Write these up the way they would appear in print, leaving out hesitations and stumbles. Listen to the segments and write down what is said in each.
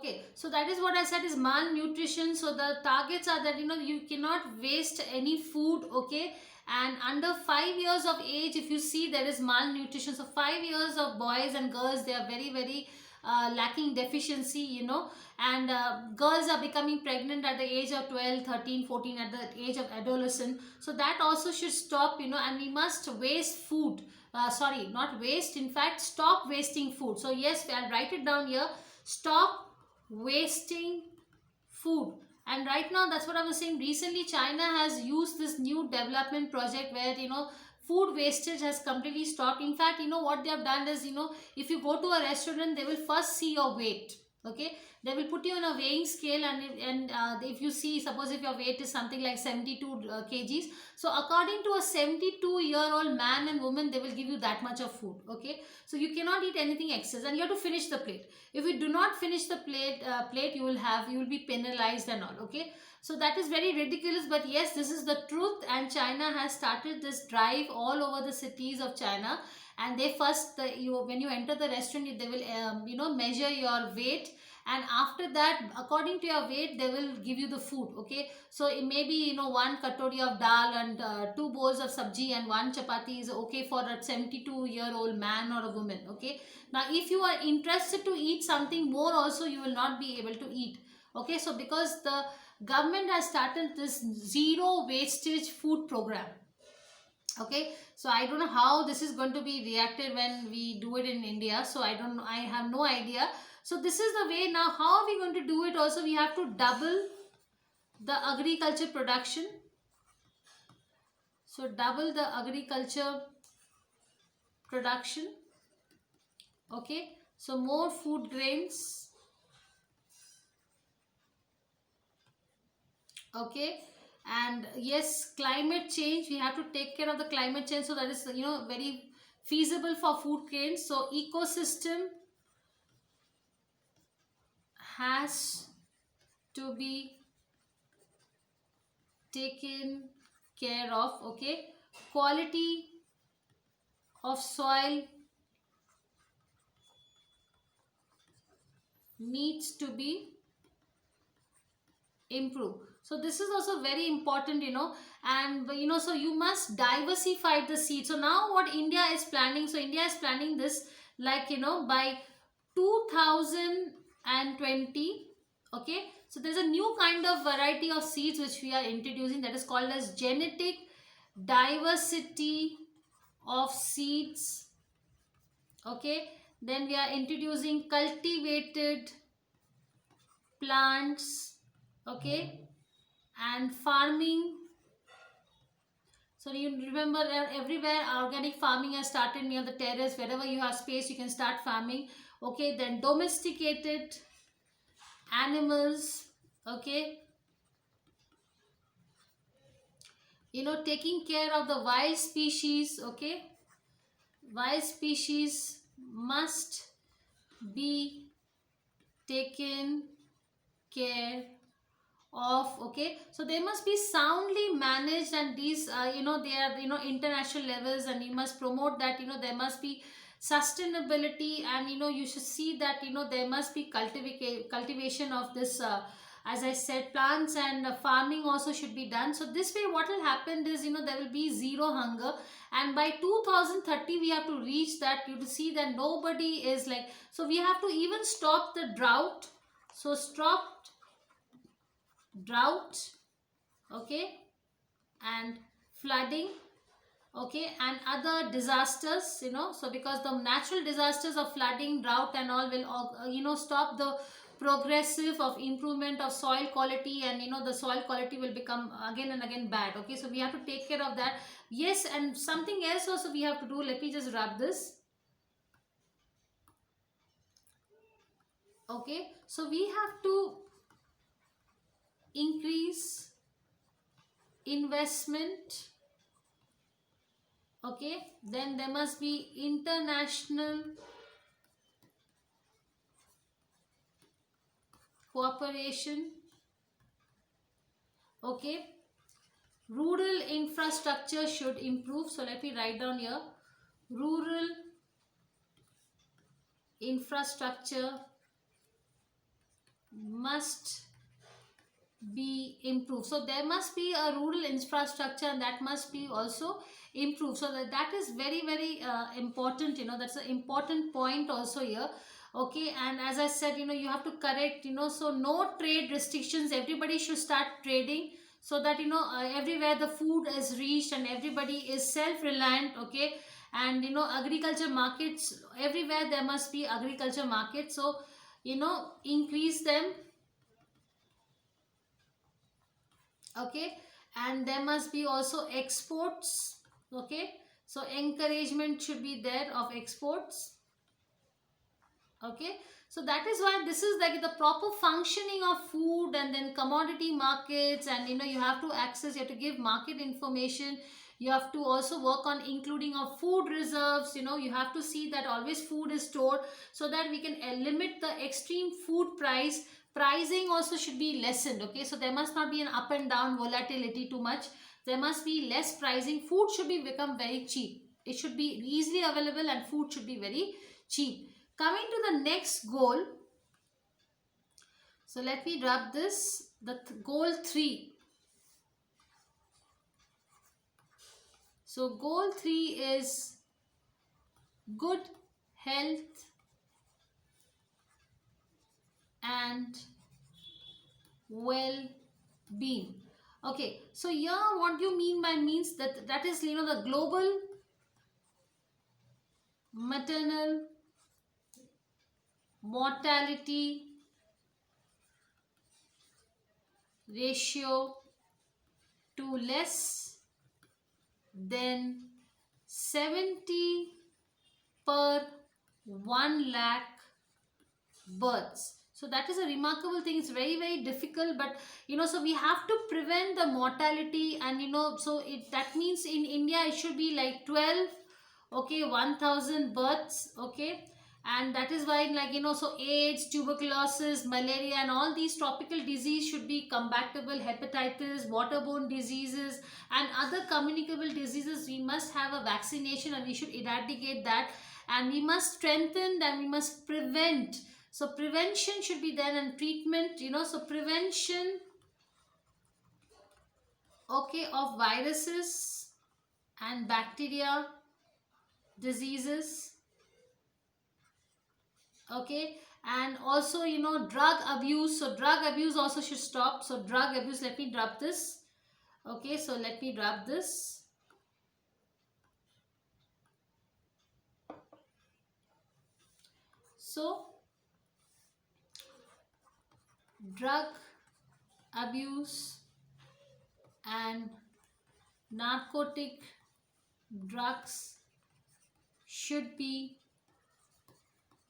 Okay, so that is what I said is malnutrition. So the targets are that you cannot waste any food. Okay, and under 5 years of age, if you see, there is malnutrition. So 5 years of boys and girls, they are very very lacking deficiency, and girls are becoming pregnant at the age of 12, 13, 14, at the age of adolescent. So that also should stop, and we must waste food. Sorry, not waste, in fact stop wasting food. So yes, I'll write it down here: stop wasting food. And right now, that's what I was saying, recently China has used this new development project where food wastage has completely stopped. In fact, what they have done is, if you go to a restaurant, they will first see your weight. Okay, they will put you on a weighing scale, and if you see, suppose if your weight is something like 72 kgs, so according to a 72-year-old man and woman, they will give you that much of food. Okay, so you cannot eat anything excess, and you have to finish the plate. If you do not finish the plate, you will be penalized and all. Okay, so that is very ridiculous, but yes, this is the truth, and China has started this drive all over the cities of China. And they first, when you enter the restaurant, they will measure your weight, and after that, according to your weight, they will give you the food. Okay, so it may be, one katori of dal and two bowls of sabji and one chapati is okay for a 72-year-old man or a woman. Okay, now if you are interested to eat something more also, you will not be able to eat. Okay, so because the government has started this zero wastage food program. Okay, so I don't know how this is going to be reacted when we do it in India. So I don't know, I have no idea. So this is the way. Now how are we going to do it? Also, we have to double the agriculture production. So double the agriculture production. Okay, so more food grains. Okay, and yes, climate change, we have to take care of the climate change, so that is very feasible for food grains. So ecosystem has to be taken care of. Okay, quality of soil needs to be improved. So this is also very important, and so you must diversify the seed. So now what India is planning, so India is planning this, like by 2020. Okay, so there's a new kind of variety of seeds which we are introducing, that is called as genetic diversity of seeds. Okay, then we are introducing cultivated plants. Okay, and farming. So you remember, everywhere organic farming has started near the terrace. Wherever you have space, you can start farming. Okay, then domesticated animals. Okay, taking care of the wild species. Okay, wild species must be taken care of. Okay, so they must be soundly managed, and these they are international levels, and you must promote that there must be sustainability, and you should see that there must be cultivation of this, as I said, plants, and farming also should be done. So this way what will happen is there will be zero hunger, and by 2030 we have to reach that. You to see that nobody is like, so we have to even stop the drought. So stop drought. Okay, and flooding. Okay, and other disasters, so because the natural disasters of flooding, drought and all will stop the progressive of improvement of soil quality, and the soil quality will become again and again bad. Okay, so we have to take care of that. Yes, and something else also we have to do. Let me just rub this. Okay, so we have to increase investment. Okay, then there must be international cooperation. Okay, rural infrastructure should improve. So let me write down here: rural infrastructure must be improved. So there must be a rural infrastructure, and that must be also improved. So that is very very important, that's an important point also here. Okay, and as I said, you have to correct, so no trade restrictions, everybody should start trading, so that everywhere the food is reached and everybody is self reliant. Okay, and agriculture markets everywhere, there must be agriculture markets, so increase them. Okay, and there must be also exports. Okay, so encouragement should be there of exports. Okay, so that is why this is like the proper functioning of food, and then commodity markets, and you have to access, you have to give market information. You have to also work on including of food reserves. You have to see that always food is stored, so that we can limit the extreme food pricing also should be lessened. Okay, so there must not be an up and down volatility too much. There must be less pricing. Food should be become very cheap. It should be easily available, and food should be very cheap. Coming to the next goal, so let me drop this, the goal 3. So goal 3 is good health and well-being. Okay, so here what you mean by means that is the global maternal mortality ratio to less than 70 per 1 lakh births. So that is a remarkable thing. It's very very difficult, but so we have to prevent the mortality, and so that means in India it should be like 12, okay, 1000 births. Okay, and that is why, like so AIDS, tuberculosis, malaria, and all these tropical disease should be combatable. Hepatitis, waterborne diseases, and other communicable diseases, we must have a vaccination, and we should eradicate that, and we must strengthen, and we must prevent. So prevention should be there, and treatment, so prevention, okay, of viruses and bacteria diseases. Okay, and also drug abuse. So drug abuse also should stop. So drug abuse, let me drop this. Okay, so let me drop this. So drug abuse and narcotic drugs should be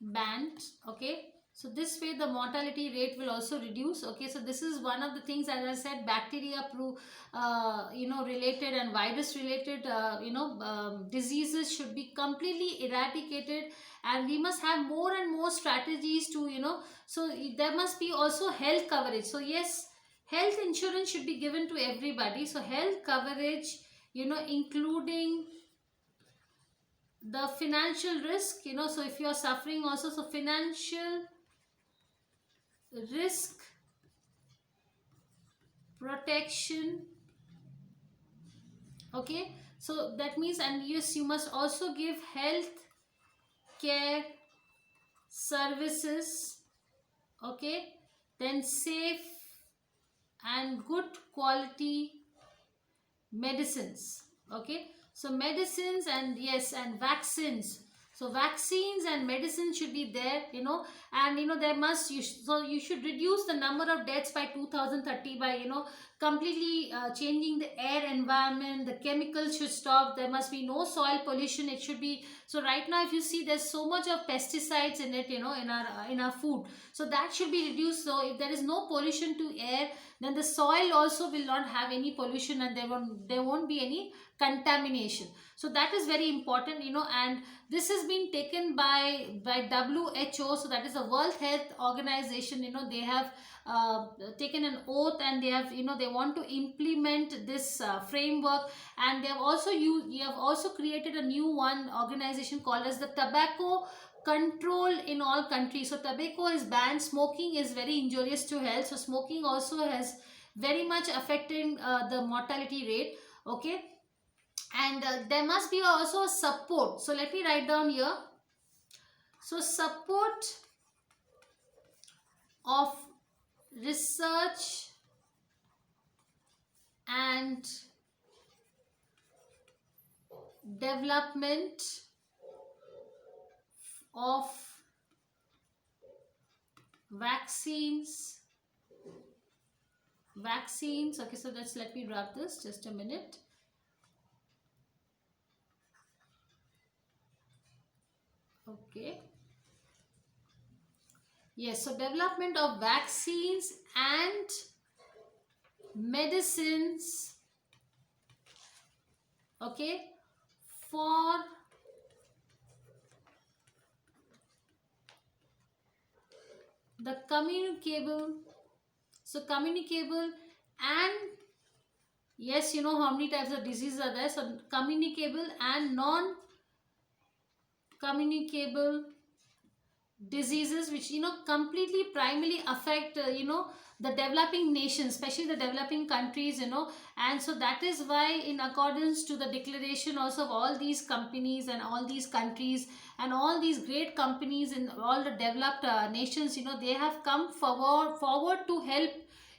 banned. Okay, so this way the mortality rate will also reduce. Okay, so this is one of the things, as I said, bacteria related and virus related diseases should be completely eradicated, and we must have more and more strategies to so there must be also health coverage. So yes, health insurance should be given to everybody. So health coverage, including the financial risk, so if you are suffering also, so financial risk protection. Okay, so that means, and yes, you must also give health care services. Okay, then safe and good quality medicines. Okay, so medicines, and yes, and vaccines. So vaccines and medicine should be there, and there must so you should reduce the number of deaths by 2030 by completely changing the air environment. The chemicals should stop. There must be no soil pollution. It should be, so right now if you see, there's so much of pesticides in it, in our food. So that should be reduced. So if there is no pollution to air, then the soil also will not have any pollution, and there won't be any contamination. So that is very important, and this has been taken by WHO. So that is the World Health Organization. They have taken an oath, and they have they want to implement this framework, and they have also created a new one organization called as the Tobacco control in all countries. So tobacco is banned, smoking is very injurious to health, so smoking also has very much affecting the mortality rate. Okay, and there must be also support. So let me write down here. So support of research and development of vaccines. Okay, so let me wrap this, just a minute. Okay, yes, so development of vaccines and medicines, okay, for the communicable. So communicable and, yes, you know how many types of diseases are there. So communicable and non communicable diseases, which completely primarily affect the developing nations, especially the developing countries, and so that is why, in accordance to the declaration also of all these companies and all these countries and all these great companies in all the developed nations, they have come forward to help,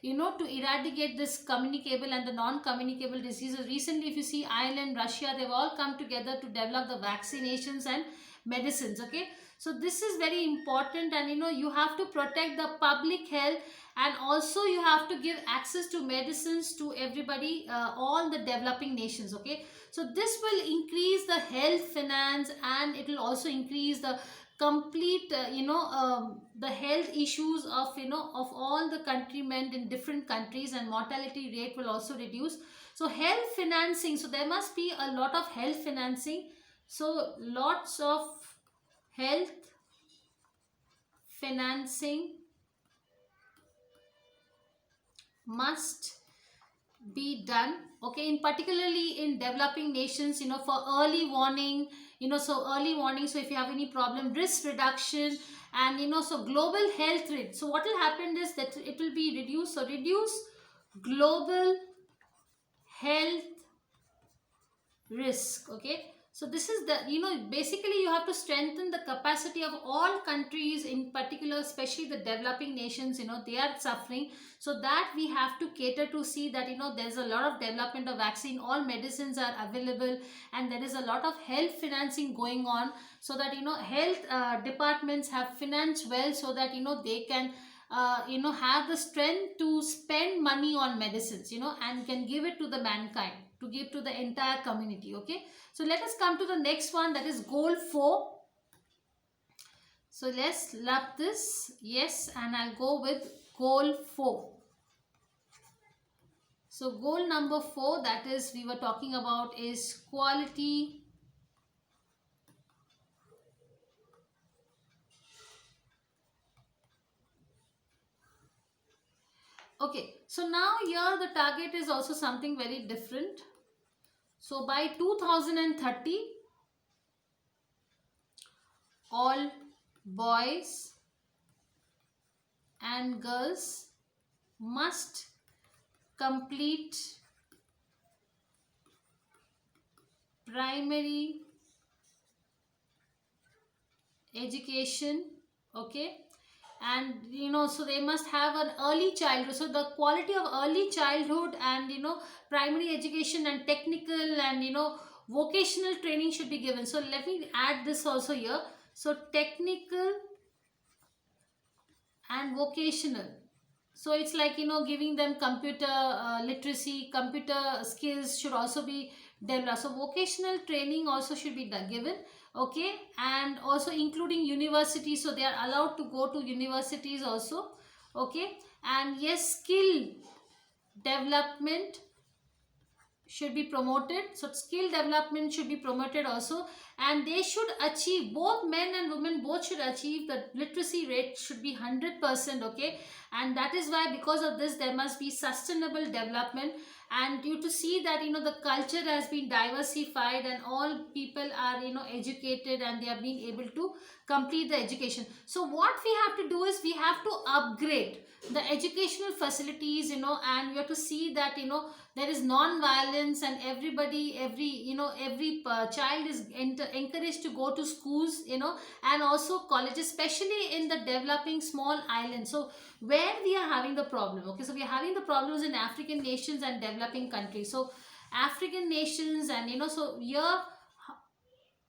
to eradicate this communicable and the non-communicable diseases. Recently, if you see Ireland, Russia, they've all come together to develop the vaccinations and medicines. Okay, so this is very important, and you have to protect the public health, and also you have to give access to medicines to everybody, all the developing nations. Okay, so this will increase the health finance, and it will also increase the complete the health issues of of all the countrymen in different countries, and mortality rate will also reduce. So health financing, so there must be a lot of health financing. So lots of health financing must be done, okay, in particularly in developing nations, for early warning, so early warning. So if you have any problem, risk reduction, and so global health rate. So what will happen is that it will be reduced. So reduce global health risk. Okay, so this is the, basically you have to strengthen the capacity of all countries, in particular especially the developing nations, they are suffering, so that we have to cater to see that there's a lot of development of vaccine, all medicines are available, and there is a lot of health financing going on, so that health departments have finance well, so that they can have the strength to spend money on medicines, and can give it to the mankind, to give to the entire community. Okay, so let us come to the next one, that is goal 4. So let's love this. Yes, and I'll go with goal 4. So goal number 4, that is we were talking about, is quality Okay, so now here the target is also something very different. So by 2030, all boys and girls must complete primary education. Okay, and so they must have an early childhood. So the quality of early childhood and primary education and technical and vocational training should be given. So let me add this also here. So technical and vocational, so it's like giving them computer literacy, computer skills should also be developed. So vocational training also should be given. Okay, and also including universities, so they are allowed to go to universities also. Okay, and yes, skill development should be promoted. So skill development should be promoted also, and they should achieve, both men and women both should achieve, the literacy rate should be 100%, okay. And that is why, because of this, there must be sustainable development. And you to see that, the culture has been diversified, and all people are, educated, and they are being able to complete the education. So what we have to do is, we have to upgrade the educational facilities, and we have to see that, there is non-violence, and everybody, every child is encouraged to go to schools, and also colleges, especially in the developing small islands. So where we are having the problem, okay, so we are having the problems in African nations and developing countries. So African nations, and so here